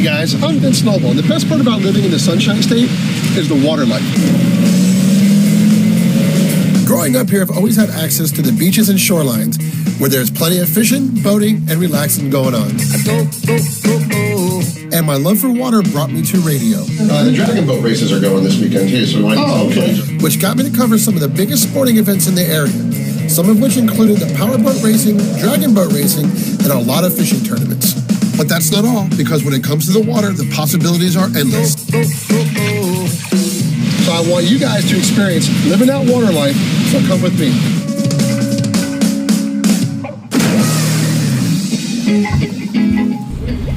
Hey guys, I'm Vince Snowball, and the best part about living in the Sunshine State is the water life. Growing up here, I've always had access to the beaches and shorelines where there's plenty of fishing, boating, and relaxing going on. And my love for water brought me to radio. The dragon boat races are going this weekend too, so we might Which got me to cover some of the biggest sporting events in the area, some of which included the powerboat racing, dragon boat racing, and a lot of fishing tournaments. But that's not all, because when it comes to the water, the possibilities are endless. So I want you guys to experience living that water life, so come with me.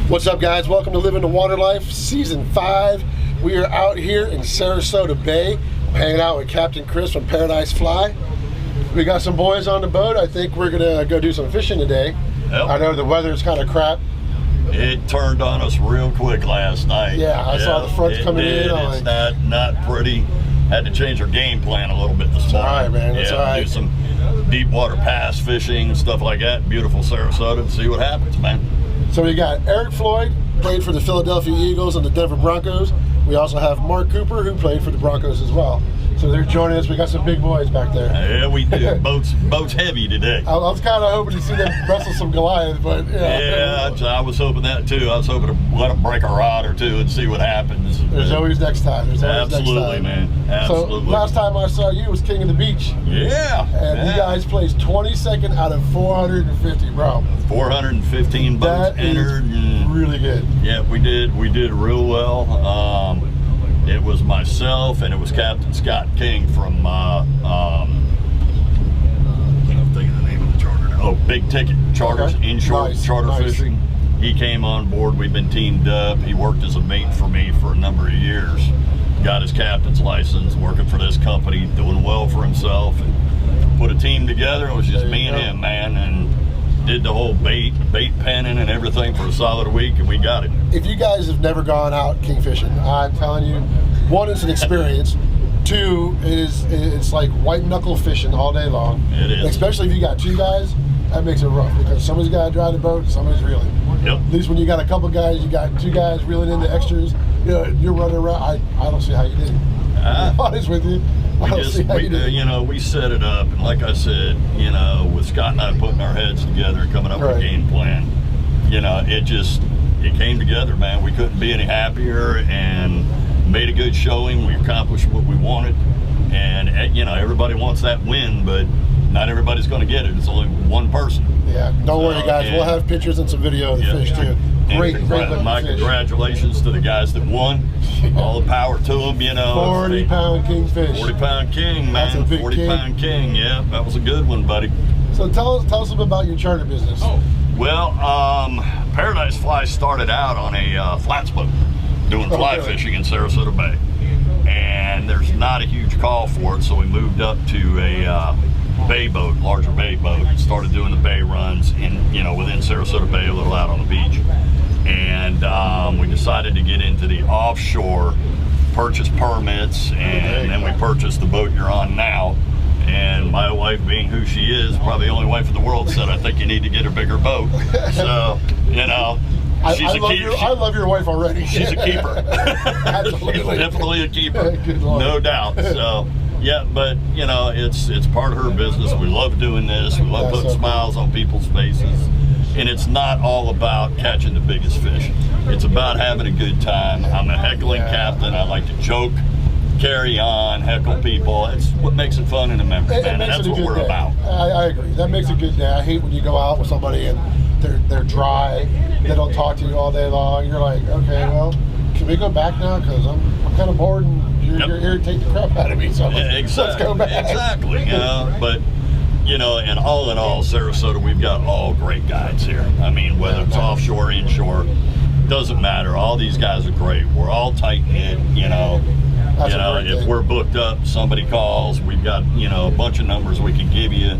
What's up, guys? Welcome to Living the Water Life, Season 5. We are out here in Sarasota Bay, hanging out with Captain Chris from Paradise Fly. We got some boys on the boat. I think we're gonna go do some fishing today. Yep. I know the weather's kind of crap. It turned on us real quick last night. Yeah, I saw the fronts coming in. It's not pretty. Had to change our game plan a little bit this morning. All right, man. That's all right. Do some deep water pass fishing, stuff like that. Beautiful Sarasota, and see what happens, man. So we got Eric Floyd, played for the Philadelphia Eagles and the Denver Broncos. We also have Mark Cooper, who played for the Broncos as well. So they're joining us. We got some big boys back there. Yeah, we do. Boat's heavy today. I was kind of hoping to see them wrestle some Goliath, but yeah, I was hoping that too. I was hoping to let them break a rod or two and see what happens. There's always next time. Absolutely, man. Absolutely. So last time I saw you was King of the Beach. Yeah. And you guys placed 22nd out of 450, bro. 415 boats entered. Really good. Yeah, we did real well. It was myself and it was Captain Scott King from I'm thinking the name of the charter now. Oh, Big Ticket Charters, inshore charter fishing. He came on board. We've been teamed up. He worked as a mate for me for a number of years. Got his captain's license, working for this company, doing well for himself, and put a team together. It was just me and him, man, and did the whole bait penning and everything for a solid week, and we got it. If you guys have never gone out king fishing, I'm telling you, one, it's an experience. Two, it's like white knuckle fishing all day long. It is. Especially if you got two guys, that makes it rough because somebody's got to drive the boat, somebody's reeling. Yep. At least when you got a couple guys, you got two guys reeling in the extras. You know, you're running around. I don't see how you did it. To be honest with you. We set it up, and like I said, with Scott and I putting our heads together and coming up with a game plan, it came together, man. We couldn't be any happier, and made a good showing. We accomplished what we wanted, and everybody wants that win, but not everybody's going to get it. It's only one person. Yeah, don't worry, guys. We'll have pictures and some video of the fish too. Great my fish. Congratulations to the guys that won. All the power to them, 40-pound kingfish. 40-pound king, man. That's a big 40-pound king. Yeah, that was a good one, buddy. So tell us a little bit about your charter business. Well, Paradise Fly started out on a flats boat, doing fly fishing in Sarasota Bay, and there's not a huge call for it, so we moved up to a bay boat, larger bay boat, and started doing the bay runs within Sarasota Bay, a little out on the beach. And we decided to get into the offshore, purchase permits, and then we purchased the boat you're on now. And my wife, being who she is, probably the only wife in the world, said, I think you need to get a bigger boat. So, I love your wife already. She's a keeper. Absolutely. She's definitely a keeper. No doubt. So, yeah, but, it's part of her business. We love doing this. We love putting smiles on people's faces. And it's not all about catching the biggest fish. It's about having a good time. I'm a heckling captain. I like to joke, carry on, heckle people. It's what makes it fun and a memory, man, and that's what we're about. I agree. That makes a good day. I hate when you go out with somebody and they're dry. They don't talk to you all day long. You're like, okay, well, can we go back now? Because I'm kind of bored and you're irritating the crap out of me. So let's go back. Exactly. But and all in all, Sarasota, we've got all great guides here. I mean, whether it's offshore, inshore, doesn't matter. All these guys are great. We're all tight-knit, if we're booked up, somebody calls, we've got, a bunch of numbers we can give you,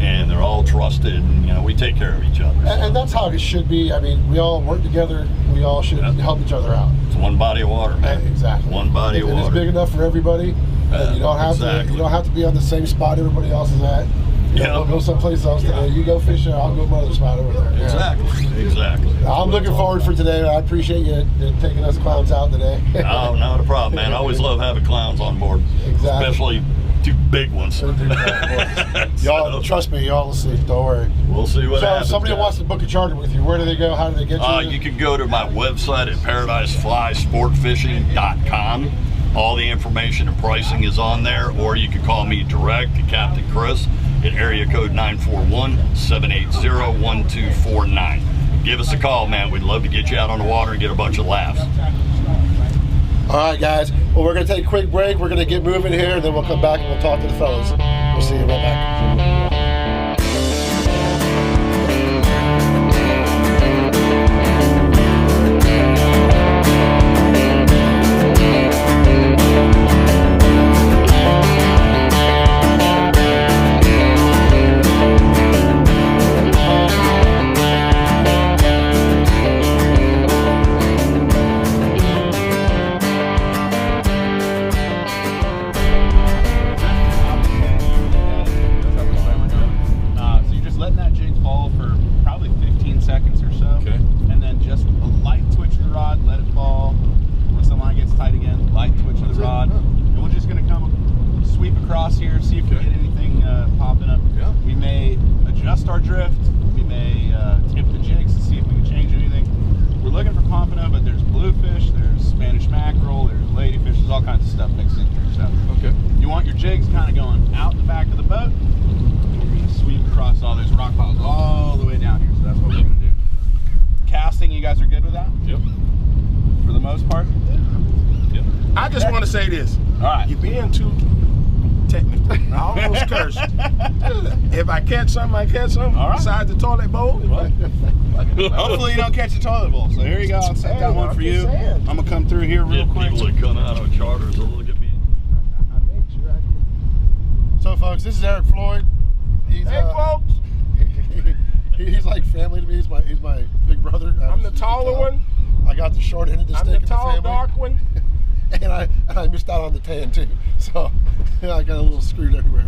and they're all trusted, and, we take care of each other. And that's how it should be. I mean, we all work together. We all should help each other out. It's one body of water, man. Exactly. One body of water. It's big enough for everybody. You don't have to be on the same spot everybody else is at. Yeah. We'll go someplace else today. You go fishing, I'll go another spot over there. Yeah. Exactly. I'm looking forward for today. I appreciate you taking us clowns out today. Oh, not a problem, man. I always love having clowns on board, Exactly. especially two big ones. Y'all, trust me, y'all will see. Don't worry. We'll see what So if happens. somebody guys. wants to book a charter with you, where do they go? How do they get you? You can go to my website at paradiseflysportfishing.com. All the information and pricing is on there, or you can call me direct to Captain Chris at area code 941-780-1249. Give us a call, man. We'd love to get you out on the water and get a bunch of laughs. All right, guys. Well, we're going to take a quick break. We're going to get moving here, and then we'll come back and we'll talk to the fellas. We'll see you right back. So you're just letting that jig fall for probably 15 seconds or so. Okay. And then just a light twitch of the rod, let it fall. Once the line gets tight again, light twitch of the rod. And we're just going to come sweep across here, see if we Okay. get anything popping up. Yeah. We may adjust our drift. We may tip the jigs to see if we can change anything. We're looking for pompano, but there's bluefish, there's Spanish mackerel, there's ladyfish, there's all kinds of stuff mixed in here. So Okay. you want your jigs kind of going out the back of the boat. We're going to sweep across all those rock piles all the way down here. So that's what we're going to do. Casting, you guys are good with that? Yep. For the most part? Yep. I just want to say this. All right. You're being too technical. I almost cursed. If I catch something, I catch something. All right. Besides the toilet bowl. Hopefully you don't catch the toilet bowl. So here you go. I'll set that one for you. I'm going to come through here real Get quick. people that come out on charters to look at me. So, folks, this is Eric Floyd. He's, Hey, folks. he's like family to me. He's my big brother. I'm the taller one. I got the short end of the I'm stick the in the tall, family. dark one. And I missed out on the tan too, so I got a little screwed everywhere.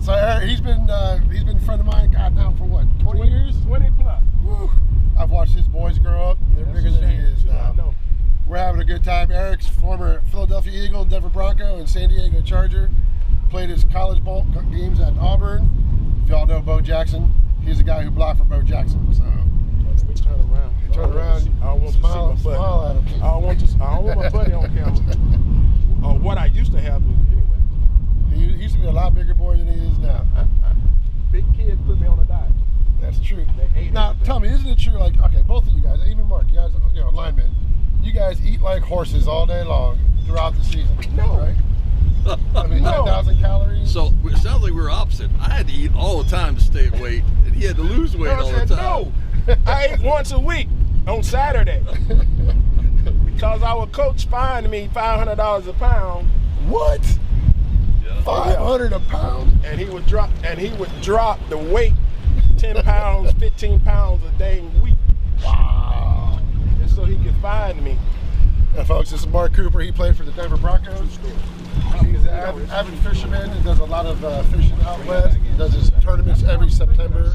so Eric, he's been a friend of mine. God, now for what, 20 years? 20 plus. Woo. I've watched his boys grow up. They're That's bigger a than he shame. is I now. know. We're having a good time. Eric's former Philadelphia Eagle, Denver Bronco, and San Diego Charger. Played his college ball games at Auburn. If y'all know Bo Jackson, he's the guy who blocked for Bo Jackson. So Let me turn around. turn around, I don't want to see smile, my butt. smile at him. I don't want my buddy on camera. What I used to have was, anyway. He used to be a lot bigger boy than he is now. Big kids put me on a diet. That's true. They ate Now, everything. tell me, isn't it true? Like, okay, both of you guys, even Mark, you guys, linemen, you guys eat like horses all day long throughout the season. No. Right? I mean, No. 10,000 calories. So it sounds like we're opposite. I had to eat all the time to stay at weight, and he had to lose weight I all the said, time. no. I ate once a week on Saturday because our coach fined me $500 a pound, What? Yeah. 500 a pound? and he would drop the weight 10 pounds, 15 pounds a dang week, Wow. just so he could fine me. Yeah, folks, this is Mark Cooper. He played for the Denver Broncos. He's an avid fisherman. He does a lot of fishing out west. He does his tournaments every September.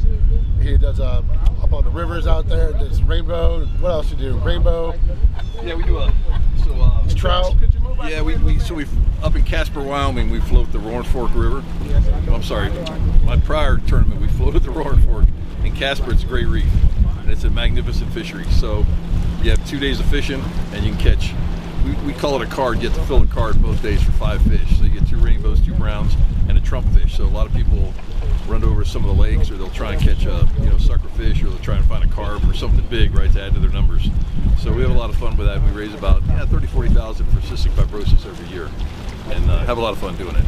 He does up on the rivers out there. Does rainbow. What else you do? Rainbow, Yeah, we do trout. Could you move out Yeah, the way, we please? up in Casper, Wyoming, we float the Roaring Fork River. I'm sorry, my prior tournament we floated the Roaring Fork. In Casper, it's a great reef, and it's a magnificent fishery. So you have 2 days of fishing, and you can catch. We call it a card. You have to fill a card both days for 5 fish. So you get 2 rainbows, 2 browns, and a trump fish. So a lot of people run over some of the lakes, or they'll try and catch a sucker fish, or they'll try and find a carp or something big, right, to add to their numbers. So we have a lot of fun with that. We raise about 30,000-40,000 for cystic fibrosis every year, and have a lot of fun doing it.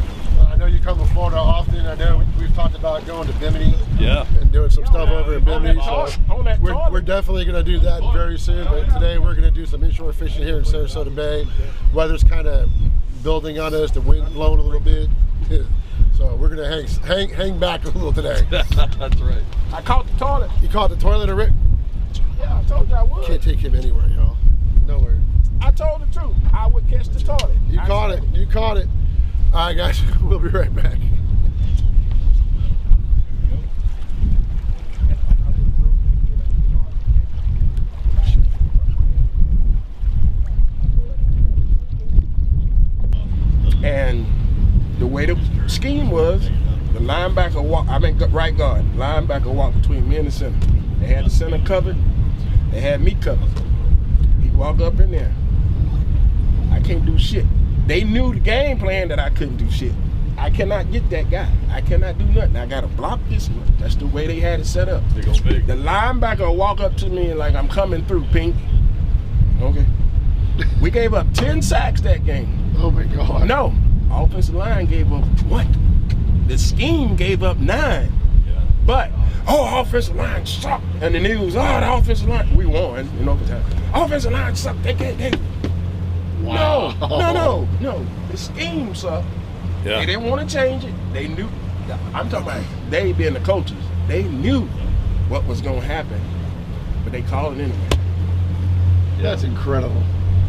I know you come to Florida often. I know we've talked about going to Bimini Yeah. and doing some stuff over in Bimini. So On that toilet. we're definitely going to do that very soon. But today we're going to do some inshore fishing here in Sarasota Bay. Weather's kind of building on us. The wind blowing a little bit. So we're going to hang back a little today. That's right. I caught the toilet. You caught the toilet, or Rick? Yeah, I told you I would. Can't take him anywhere, y'all. Nowhere. I told the truth. I would catch the toilet. You I caught said it. You caught it. All right, guys. We'll be right back. way the scheme was, the linebacker walk. Right guard. Linebacker walk between me and the center. They had the center covered. They had me covered. He walked up in there. I can't do shit. They knew the game plan that I couldn't do shit. I cannot get that guy. I cannot do nothing. I gotta block this one. That's the way they had it set up. They go big. The linebacker will walk up to me and like, I'm coming through, Pink. Okay. We gave up 10 sacks that game. Oh my God. No, offensive line gave up what? The scheme gave up 9. Yeah. But, offensive line sucked. And the news, the offensive line, we won in overtime. Offensive line sucked. They. Wow. No. The scheme sucked. Yeah. They didn't want to change it. They knew. I'm talking about they being the coaches. They knew what was going to happen, but they called it anyway. That's incredible.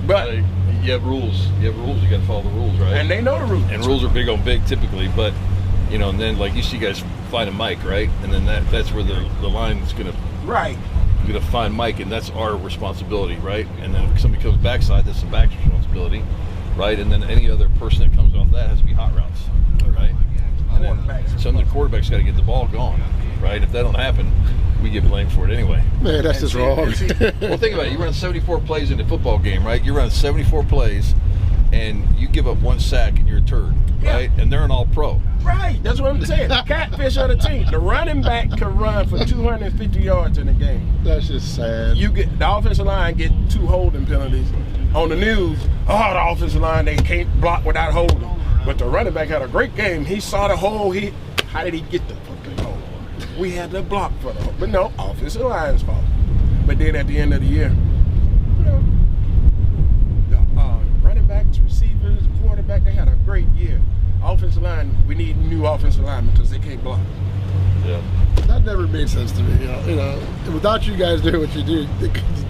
But You have rules. You got to follow the rules, right? and they know the rules. And rules are big on big typically, but and then like you see guys find a Mike, right? And then that's where the line is gonna find Mike, and that's our responsibility, right? And then if somebody comes backside, that's the back's responsibility, right? And then any other person that comes off that has to be hot routes, right? And then some of the quarterbacks got to get the ball gone, right? If that don't happen, we get blamed for it anyway. Man, that's just wrong. Well, think about it. You run 74 plays in a football game, right? You run 74 plays, and you give up 1 sack, and you're a turd, right? And they're an all-pro. Right, that's what I'm saying. The catfish of the team. The running back can run for 250 yards in a game. That's just sad. You get the offensive line get 2 holding penalties. On the news, the offensive line, they can't block without holding. But the running back had a great game. He saw the hole. How did he get the fucking hole? We had to block for the hole. But no, offensive line's fault. But then at the end of the year, the running backs, receivers, quarterback, they had a great year. Offensive line, we need new offensive linemen because they can't block. Yeah. That never made sense to me. You know, without you guys doing what you do,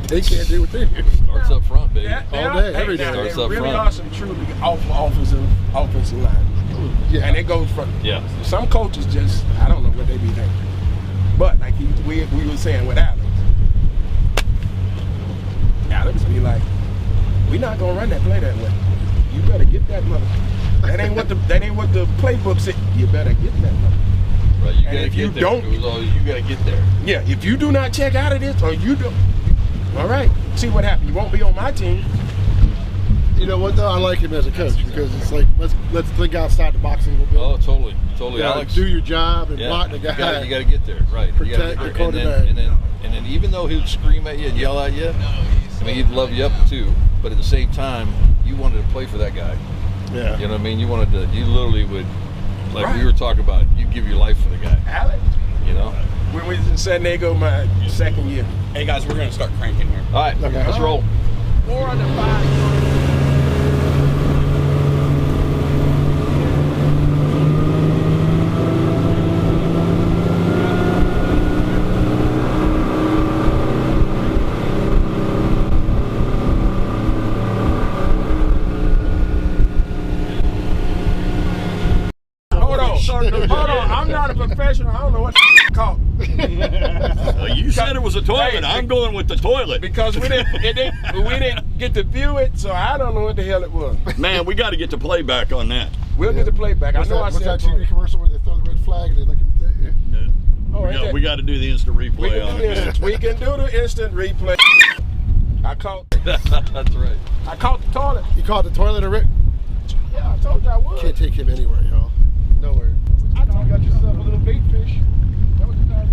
they can't do what they do. Starts up front, baby. All day, every day. Starts There up really front. are some truly offensive line. Yeah. And it goes from some coaches just, I don't know what they be thinking. But like we were saying with Alex be like, we're not gonna run that play that way. You better get that mother. That ain't what the playbook said. You better get that mother. Right, you And gotta if you get there. don't- It was all, you gotta get there. Yeah, if you do not check out of this or you don't, all right, see what happens. You won't be on my team. You know what though? I like him as a coach because it's like let's think outside the box a little bit. Oh, totally, You gotta Alex. do your job and Yeah. block the guy. You gotta get there, right? You Protect gotta the get there. quarterback. And then even though he'd scream at you and yell at you, I mean, he'd love you up too. But at the same time, you wanted to play for that guy. Yeah. You know what I mean? You literally would, like Right. we were talking about, you give your life for the guy. Alex, You know? when we was in San Diego my second year. Hey guys, we're gonna start cranking here. All right, Okay. let's roll. 4 under 5. Hold on, I'm not a professional. I don't know what the called. You said it was a toilet. I'm going with the toilet. Because we didn't get to view it, so I don't know what the hell it was. Man, we got to get the playback on that. We'll get the playback. What's I know that, I what's said that TV commercial where they throw the red flag and they look at Oh, We got to do the instant we replay can on do it. this. We can do the instant replay. I caught That's right. the toilet. You caught the toilet, or Rick? Yeah, I told you I would. Can't take him anywhere, y'all. Nowhere. I know you got yourself a little bait fish. That was the time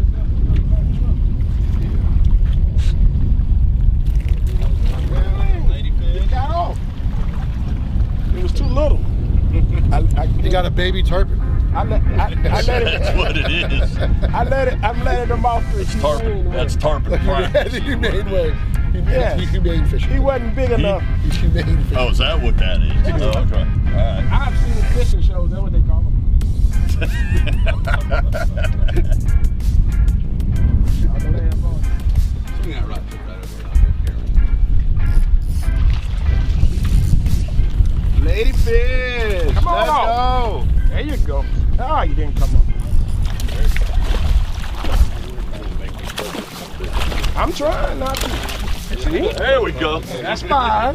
Lady fish. it got off. It was too little. You got a baby tarpon. I let That's it. what it is. I'm letting him off the Tarpon. That's tarpon prime. That's a humane way. Yes. He's humane fishing. He wasn't big enough. He's humane fishing. Oh, is that what that is? Oh, okay. All right. I've seen the fishing shows. That's what they call them. Swing that right foot right over. Lady fish. Come on. Let's go. There you go. Oh, you didn't come up. I'm trying not to. See? There we go. That's fine.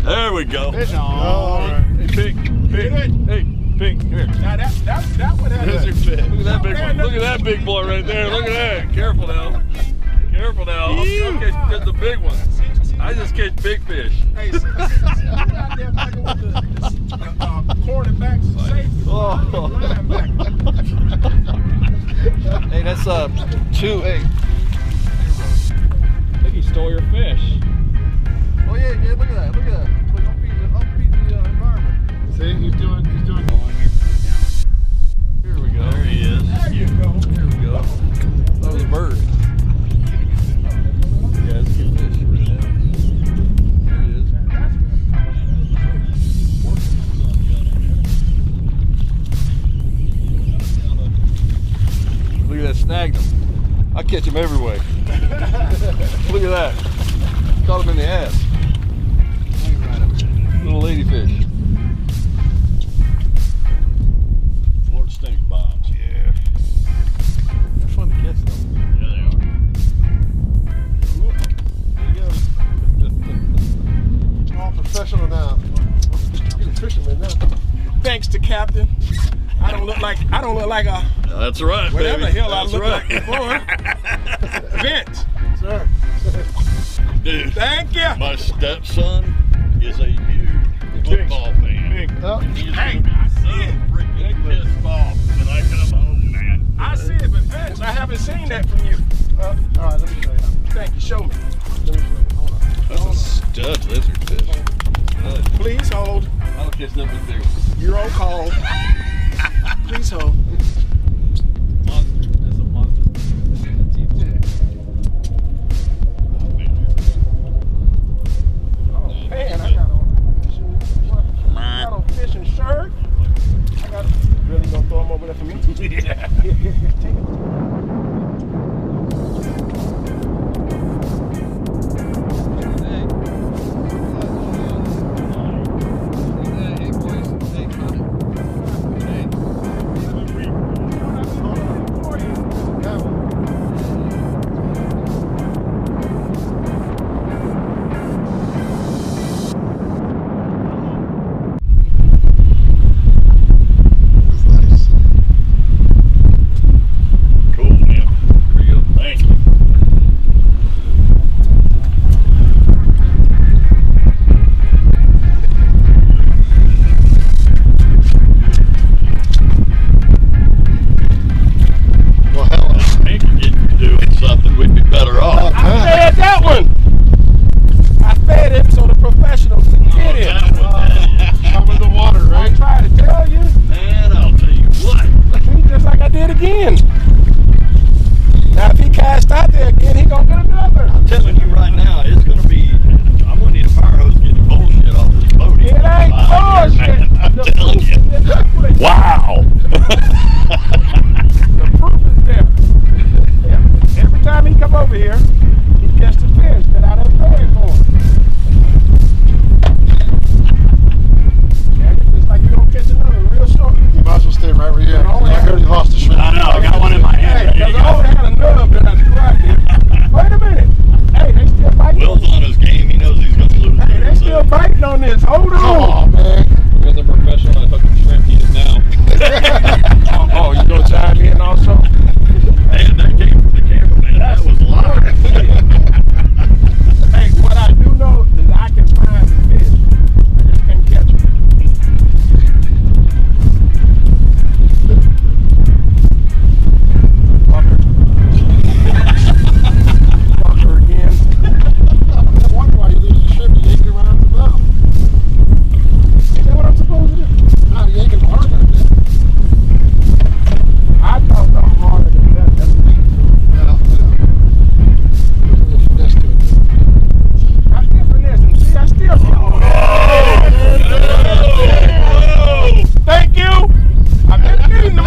There we go. Fish All on. right. Hey, Pink. Pink. Hey, Pink. Here. Look at that big boy right there. Look at that. Careful now. Careful now. I'll catch just the big one. I just catch big fish. Hey, see out there fucking with the cornerback safety. Linebacker. Hey, that's 2-8. I think he stole your fish. Oh yeah, yeah. Look at that. Look at that. Look, upbeat the environment. See, he's doing. Here we go. There he is. There you go. Here we go. That was a bird. Yeah, it's a good fish. Yeah. There it is. Look at that, snagged him. I catch him every way. Look at that. Caught him in the ass. Little ladyfish. Florida stink bombs. Yeah. They're fun to catch though. Yeah, they are. There you go. All professional now. He's a fisherman now. Thanks to Captain. I don't look like a That's right, whatever baby. the hell I That's look right. like before. Vince. Sir. Dude, Thank you. my stepson is a huge football fan. Oh, He's Hey, gonna I be see so it. freaking pissed off when I come home, man. I see it, but Vince, I haven't seen that from you. all right, let me show you. Thank you. Show me. Let me show you. Hold on. That's a stud lizard fish. Please hold. I'll catch nothing but big ones. You're on call. Please hold. Monster. That's a monster. That's easy. Oh man, I got on a fishing shirt. I got really gonna throw them over there for me? Yeah. Take it. Cool, man. There you go. Thank you. Well, hell, Hank could get doing something, we'd be better off. I fed that one. I fed him so the professionals can get it. some of the water, I right? tried to tell you. And I'll tell you what. See, just like I did again. Now if he cast out there again, he gonna get another. I'm telling you right now, it's gonna be. I'm gonna need a fire hose to get the bullshit off this boat. It ain't bullshit. I'm telling you. Wow. The proof is there. Every time he come over here, he catch the fish that I done paid for him. Yeah, it's just like you don't catch another real short. You might as well stay right where you're at. I heard he lost the shrimp. I know. I got one in my hand. Hey, because I only had a nub that I threw out there. Wait a minute. Hey, they still biting. Will's on his game. He knows he's gonna lose. Hey, they there, still so. biting on this. Hold Come on. on, man. He was a professional at hooking shrimp. He is now. Oh, you gonna chime in also? Man, that came from the cameraman. That was live. Hey, what I do know is I can find the fish. I just can't catch them. Fucker again. I wonder why you lose the shrimp. You yanking around the mouth. Is that what I'm supposed to do? Not yanking hard like that. I thought the harder than that. That's what you do. Yeah, there's a little finesse to it. I still finessing. See, I still. Thank you. I've been getting them.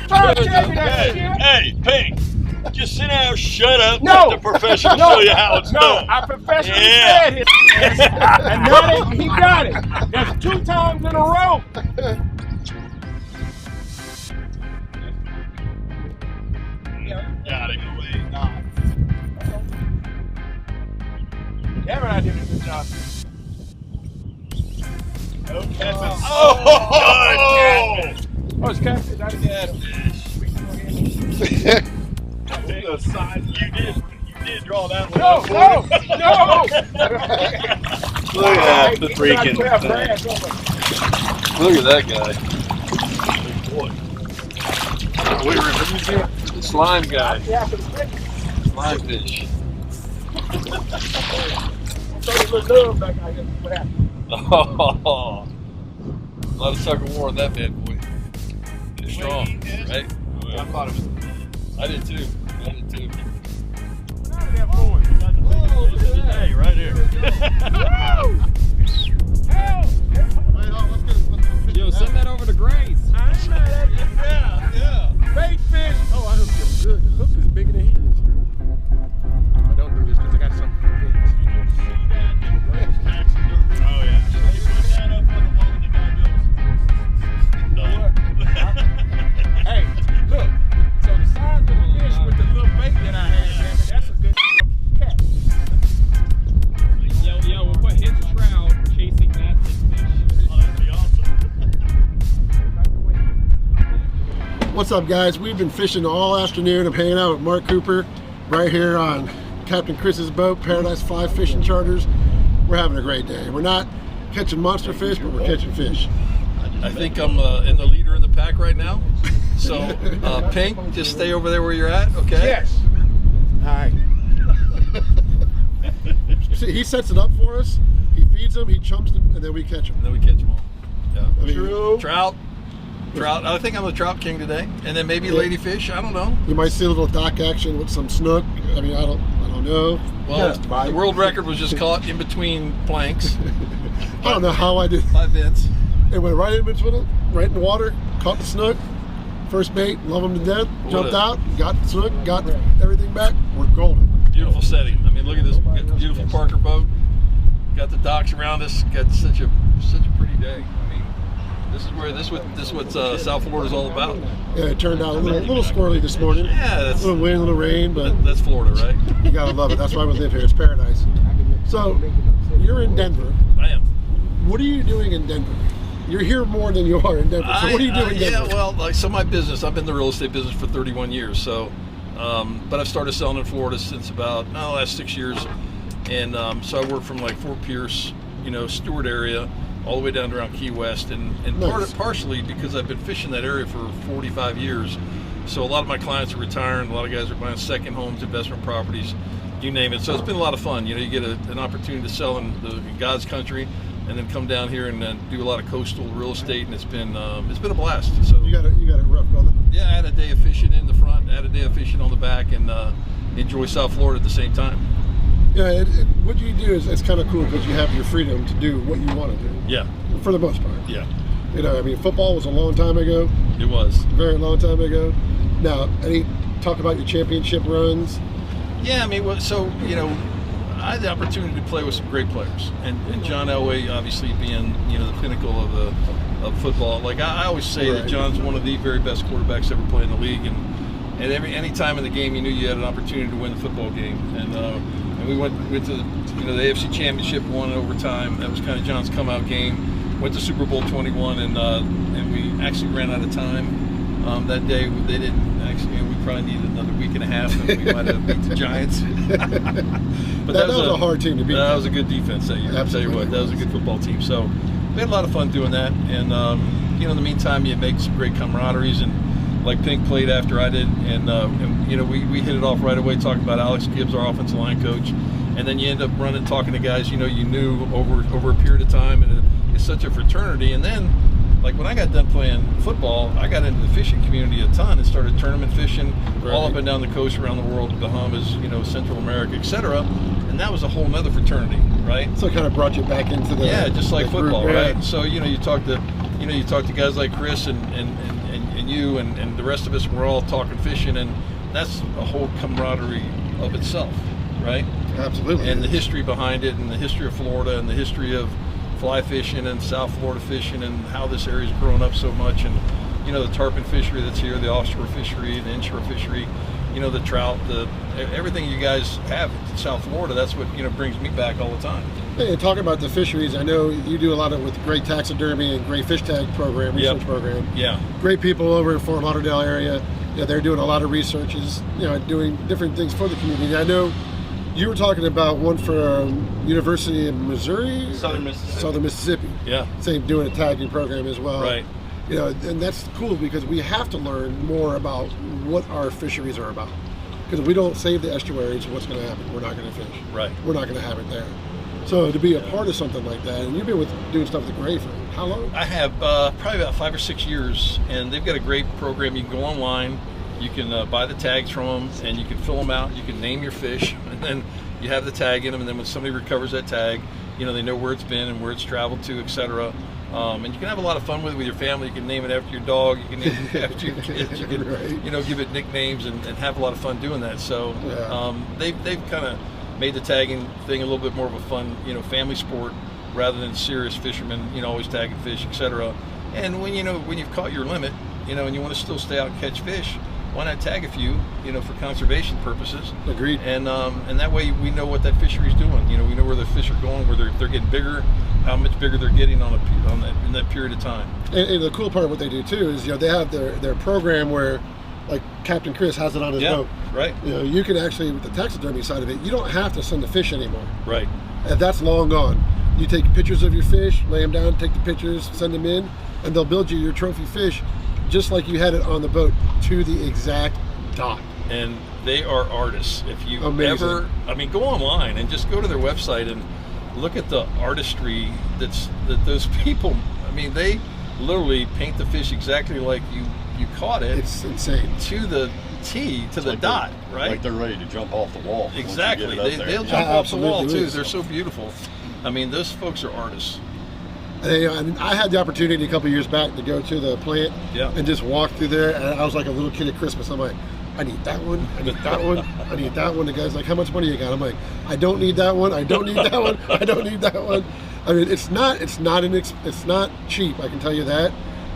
Trying to tell you that Hey, shit. hey, Pink. Just sit down, shut up, No. let the professional No. show you how it's No, done. I professionally Yeah. said his and now that he got it. That's 2 times in a row. Got him. Damn it, I did a good job. Oh, Oh, it's catfish. I did. We can go ahead and The size you did draw that one. No! Look at that, the freaking Look at that guy. boy. The slime guy. Slime fish. Oh, a lot of tug of war on that bad boy. It's strong, right? I thought it was. I did too. Hey, right here. Yo, send that over to Grace. Bait fish! Oh, I hooked him good. The hook is bigger than he is. I don't do this because I got something to fix. Oh yeah. Hey, look. So the size of the fish with the little bait that I had, man, that's a good catch. Yo, we'll put his trout chasing that big fish. Oh, that'd be awesome. What's up, guys? We've been fishing all afternoon. I'm hanging out with Mark Cooper right here on Captain Chris's boat, Paradise Fly Fishing Charters. We're having a great day. We're not catching monster fish, but we're catching fish. I think I'm in the leader in the pack right now. So, Pink, just stay over there where you're at, okay? Yes. Hi. See, he sets it up for us. He feeds them, he chumps them, and then we catch them. And then we catch them all. Yeah. I mean, True. Trout. I think I'm the trout king today. And then maybe ladyfish, I don't know. you might see a little dock action with some snook. I mean, I don't know. Well, the world record was just caught in between planks I don't know how I did. by Vince. It went right in between them, right in the water, caught the snook, first bait, love them to death, jumped out, got the snook, got everything back, we're golden. Beautiful setting. I mean, look at this beautiful Parker boat. Got the docks around us. Got such a pretty day. I mean, this is what South Florida's all about. Yeah, it turned out a little squirrely this morning. Yeah, A little wind, a little rain, but that's Florida, right? you gotta love it. That's why we live here. It's paradise. So, you're in Denver. I am. What are you doing in Denver? You're here more than you are in Denver. So what are you doing in Denver? Yeah, well, my business. I've been in the real estate business for 31 years. So, but I've started selling in Florida since about the last 6 years, and so I work from like Fort Pierce, Stewart area, all the way down to around Key West, and Nice. partially because I've been fishing that area for 45 years. So a lot of my clients are retiring. A lot of guys are buying second homes, investment properties, you name it. So it's been a lot of fun. You get an opportunity to sell in God's country, and then come down here and do a lot of coastal real estate, and it's been a blast. So You got it rough, brother. yeah, I had a day of fishing in the front, I had a day of fishing on the back, and enjoy South Florida at the same time. Yeah, what you do is it's kind of cool because you have your freedom to do what you want to do, Yeah, for the most part. yeah, I mean, football was a long time ago, it was. very long time ago. Now, talk about your championship runs. Yeah, I mean, I had the opportunity to play with some great players, and John Elway obviously being the pinnacle of football. Like I always say that Right. John's one of the very best quarterbacks ever played in the league, and any time in the game you knew you had an opportunity to win the football game, and we went to the AFC Championship, won in overtime. That was kind of John's come out game. Went to Super Bowl 21, and we actually ran out of time that day. They didn't actually. We probably needed another week and a half, and we might have beat the Giants. But That was a hard team to beat. That was a good defense that year. I'll tell you what, that was a good football team. So we had a lot of fun doing that, and in the meantime, you make some great camaraderies, and like Pink played after I did, and we hit it off right away, talking about Alex Gibbs, our offensive line coach, and then you end up talking to guys you knew over a period of time, and it's such a fraternity. And then, like when I got done playing football, I got into the fishing community a ton and started tournament fishing all up and down the coast, around the world, the Bahamas, Central America, etc. And that was a whole nother fraternity, right? So it kind of brought you back into the just like the group, football, yeah. right? So you talk to guys like Chris and you and the rest of us. We're all talking fishing, and that's a whole camaraderie of itself, right? Absolutely. And the history behind it, and the history of Florida, and the history of fly fishing and South Florida fishing, and how this area's grown up so much, and the tarpon fishery that's here, the offshore fishery, the inshore fishery, the trout, everything you guys have in South Florida. That's what brings me back all the time. Hey, talking about the fisheries, I know you do a lot with Great Taxidermy and Great Fish Tag program, research program. Yeah. Great people over in Fort Lauderdale area. they're doing a lot of researches, doing different things for the community. I know you were talking about one from University of Missouri, Southern Mississippi. Yeah, same, doing a tagging program as well. Right. And that's cool because we have to learn more about what our fisheries are about. Because if we don't save the estuaries, what's going to happen? We're not going to fish. Right. We're not going to have it there. So to be a part of something like that, and you've been doing stuff with the Gray for how long? I have probably about 5 or 6 years, and they've got a great program. You can go online, you can buy the tags from them, and you can fill them out. You can name your fish, and then you have the tag in them. And then when somebody recovers that tag, they know where it's been and where it's traveled to, etc. And you can have a lot of fun with it with your family. You can name it after your dog. You can name it after your kids. You can, right. Give it nicknames and have a lot of fun doing that. So they've kind of made the tagging thing a little bit more of a fun, family sport rather than serious fishermen, always tagging fish, etc. And when you've caught your limit, and you want to still stay out and catch fish, why not tag a few, for conservation purposes? Agreed. And that way we know what that fishery's doing. We know where the fish are going, where they're getting bigger, how much bigger they're getting in that period of time. And the cool part of what they do too is they have their program where, like Captain Chris has it on his boat. Right. You can actually, with the taxidermy side of it, you don't have to send the fish anymore. Right. And that's long gone. You take pictures of your fish, lay them down, take the pictures, send them in, and they'll build you your trophy fish just like you had it on the boat to the exact dot. And they are artists. If you Amazing. go online and just go to their website and look at the artistry that those people, they literally paint the fish exactly like you caught it. It's insane. To the T, to the dot, right? Like they're ready to jump off the wall. Exactly. They'll jump off the wall too. They're so beautiful. Those folks are artists. I had the opportunity a couple of years back to go to the plant and just walk through there, and I was like a little kid at Christmas. I'm like, I need that one, I need that one, I need that one. The guy's like, how much money you got? I'm like, I don't need that one, I don't need that one, I don't need that one. It's not cheap, I can tell you that.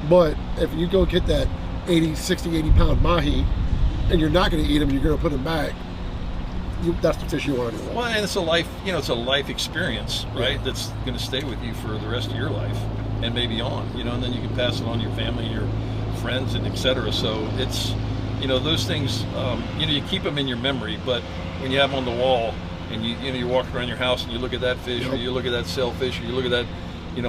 But if you go get that 60, 80 pound mahi, and you're not going to eat them, you're going to put them back. That's the fish you want anyway. Well, and it's a life experience, right? That's going to stay with you for the rest of your life and maybe on, and then you can pass it on to your family, your friends, and etc. So it's, those things, you keep them in your memory, but when you have them on the wall and you walk around your house and you look at that fish, or you look at that sailfish, or you look at that,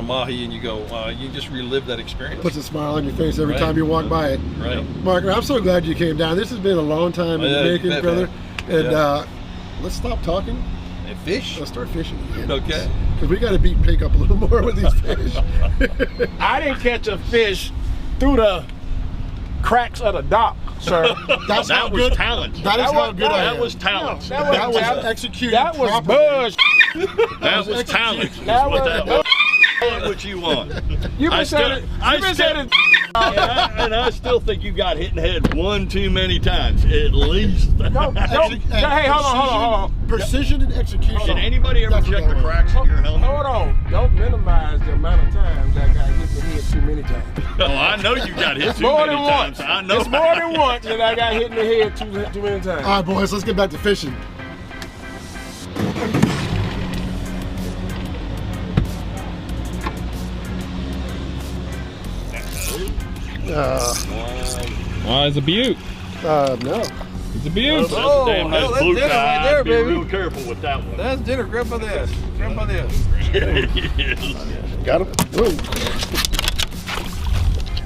mahi, and you go, you just relive that experience. Puts a smile on your face every time you walk by it. Right. Mark, I'm so glad you came down. This has been a long time in the making, brother. And let's stop talking and fish. Let's start fishing again. Okay. Because we got to beat Pink up a little more with these fish. I didn't catch a fish through the cracks of the dock, sir. That was talent. That is how good I am. That was talent. That was executed. That was properly. buzz. That was talent. That was what you want. You've been saying it. And I still think you got hit in the head one too many times, at least. Hey, hold on. Precision and execution. Did anybody ever check the cracks in your helmet? Hold on. Don't minimize the amount of times I got hit in the head too many times. Oh, I know you got hit It's too more many than times. once. I know. It's more than once that I got hit in the head too many times. All right, boys, let's get back to fishing. It's a beaut. No. It's a beaut. Damn, that's that's blue dinner right tie. there, Be baby. real careful with that one. That's dinner. Grab by this. Grab by this. Yes. Got him? Whoa.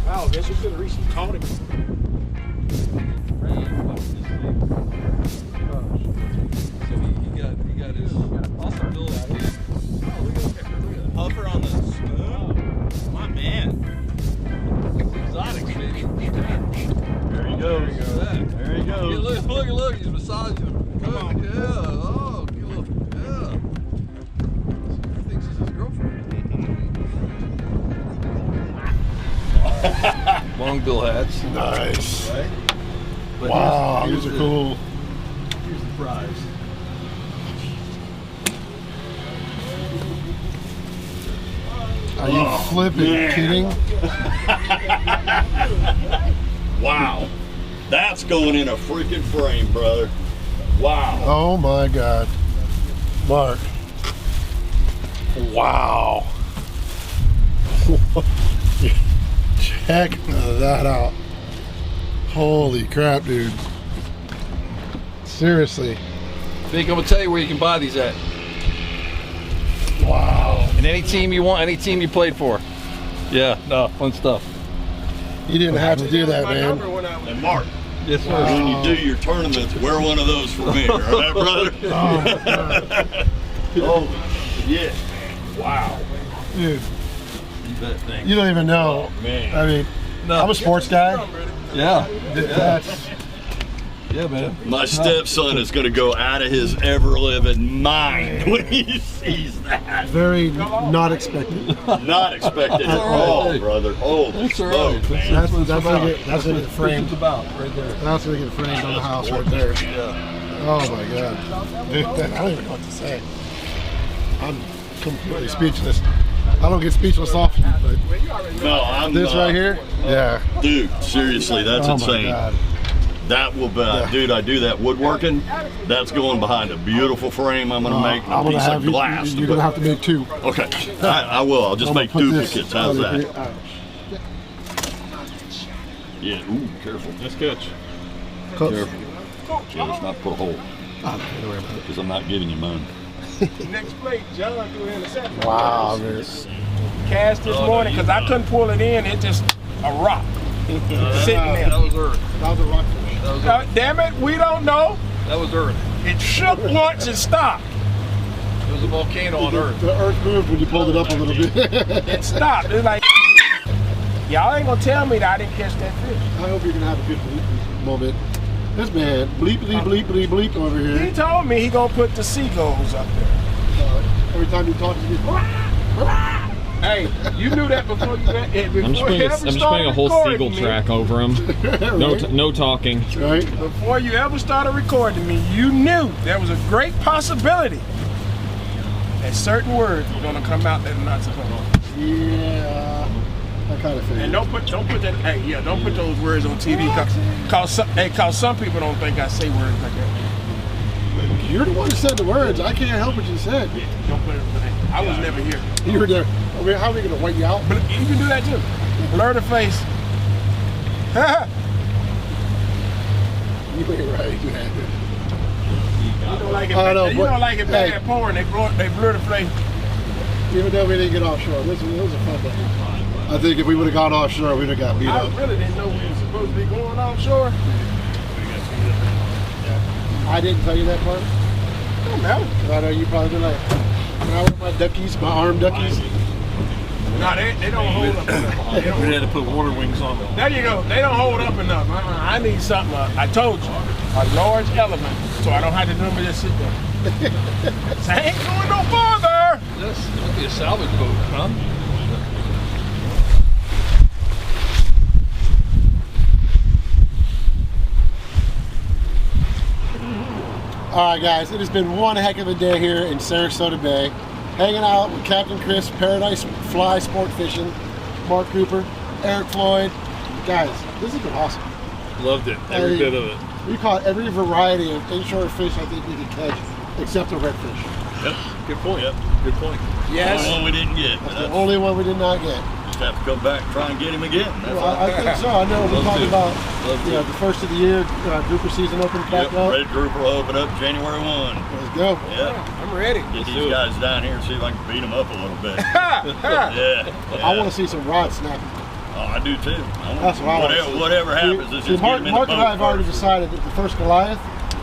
Wow, I guess you could have reached and caught him. He got his puffer on the spoon. My man. Exotic, baby. There he goes. There he goes. Look, he's massaging him. Come on. Yeah. Oh, cute little, yeah. He thinks this is his girlfriend. Long bill hats. Nice. Right? But Wow, here's these are the- cool. Here's the prize. Are you flipping kidding? Wow. That's going in a freaking frame, brother. Wow. Oh my God. Mark. Wow. Check that out. Holy crap, dude. Seriously. Vic, I'm gonna tell you where you can buy these at. Wow. And any team you want, any team you played for. Yeah, no, fun stuff. You didn't have to do that, My man. number when I was- And Mark, Yes, sir. when you do your tournaments, wear one of those for me, all right, brother? Oh, yeah. Wow. Dude, That thing. you don't even know. Man. I mean, No. I'm a sports guy. Yeah. That's Yeah, man. My stepson is going to go out of his ever-living mind when he sees that. very not expected. Not expected at all, brother. Holy That's all smoke, right. man. That's what it's gonna about. get that's gonna get It's framed. about right there. That's gonna get framed on the house right there. Yeah. Oh my god. Dude, I don't even know what to say. I'm completely speechless. I don't get speechless often, but No, I'm this right here, yeah. Dude, seriously, that's Oh my insane. god. That will be, dude, I do that woodworking. That's going behind a beautiful frame I'm going to make and I'm a gonna piece have of glass. you're gonna have to make two. Okay, I will. I'll just I'm gonna make put this duplicates. How's over that? here. Yeah, ooh, careful. Nice catch. Close. Careful. Yeah, let's not put a hole Oh, don't worry about it. because I'm not giving you mine. Next plate, John threw in the second. Wow, man. Cast this morning because I couldn't pull it in. It just a rock sitting there. That was Earth. That was a rockfish. Damn it, we don't know. That was Earth. It shook once and stopped. It was a volcano on Earth. The earth moved when you pulled it up a little bit. It stopped. It's like, y'all ain't gonna tell me that I didn't catch that fish. I hope you're gonna have a good bleep moment. This man, bleepity bleepity bleep over He here. told me he gonna put the seagulls up there. Every time you talk to me, Hey, you knew that before you went. I'm just putting a whole seagull track over him. No, right? no talking. Right? Before you ever started recording me, you knew there was a great possibility that certain words were gonna come out that are not supposed to. Yeah, I kind of figured. And don't put that. Hey, yeah, don't put those words on TV. Cause some people don't think I say words like that. You're the one who said the words. I can't help what you said. Don't put it. I was never here. You were there. I mean, how are we gonna wait you out? But you can do that too. Blur the face. You ain't right, man. You don't like it. I know, you but- don't like it hey. bad porn. They blur the face. Even though we didn't get offshore, this was a fun day. I think if we would have gone offshore, we'd have got beat I up. really didn't know we were supposed to be going offshore. I didn't tell you that part. Don't matter. I know you probably been like, when I wear my duckies, my arm duckies. No, they don't hold up enough. They don't- We had to put water wings on them. There you go. They don't hold up enough. I need something. I told you, a large element, so I don't have to do but just sit there. So I ain't going no farther. This must be a salvage boat, huh? All right, guys, it has been one heck of a day here in Sarasota Bay. Hanging out with Captain Chris, Paradise Fly Sport Fishing, Mark Cooper, Eric Floyd. Guys, this has been awesome. Loved it. Every bit of it. We caught every variety of inshore fish I think we could catch, except the redfish. Yep. Good point. Yep. Good point. Yes. Only one we didn't get. That's the only one we did not get. Just have to come back and try and get him again. That's Well, all. I think so. I know we Love talked to. about Love to. the first of the year, grouper season opens back Yep, up. Red Grouper will open up January 1. Let's go. Yeah. I'm ready. Get do these it. guys down here and see if I can beat them up a little bit. Ha, ha. Yeah. I want to see some rods snapping. Oh, I do too. That's what I want to see. Whatever happens, it's See, just Mark, get them in Mark the and I have boat already first. decided that the first Goliath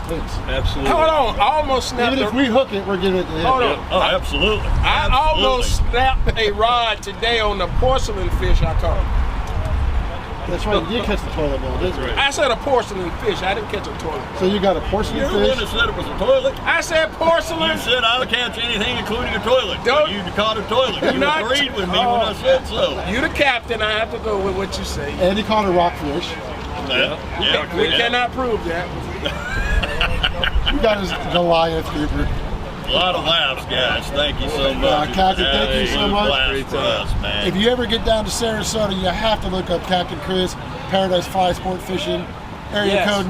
hits. Absolutely. Hold on. I almost snapped Even if the, we hook it, we're giving it to him. Hold on. Oh, absolutely. I almost snapped a rod today on the porcelain fish I caught. That's right. You did catch the toilet bowl, didn't you? I said a porcelain fish. I didn't catch a toilet. So you got a porcelain You're the one fish. that said it was a toilet. I said porcelain. You said I would catch anything, including a toilet. Don't- You caught a toilet. You not- agreed with me when I said so. You the captain. I have to go with what you say. And he caught a rockfish. Yeah. We cannot prove that. You got his Goliath grouper. A lot of laughs, guys. Thank you so much. Captain, thank you so much. Blast for us, man. If you ever get down to Sarasota, you have to look up Captain Chris, Paradise Fly Sport Fishing. Area Yes. code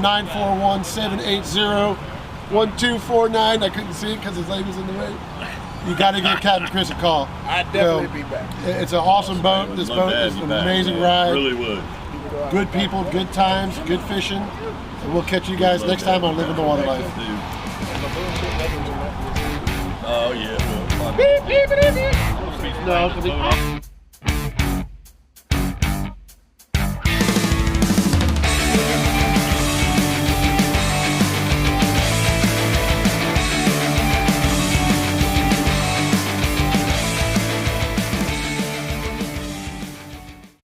941-780-1249. I couldn't see it because his name was in the way. You got to give Captain Chris a call. I'd definitely be back. It's an awesome boat. This boat is an amazing ride. Really would. Good people, good times, good fishing. And we'll catch you guys next time on Living the Water Life. Oh yeah. No,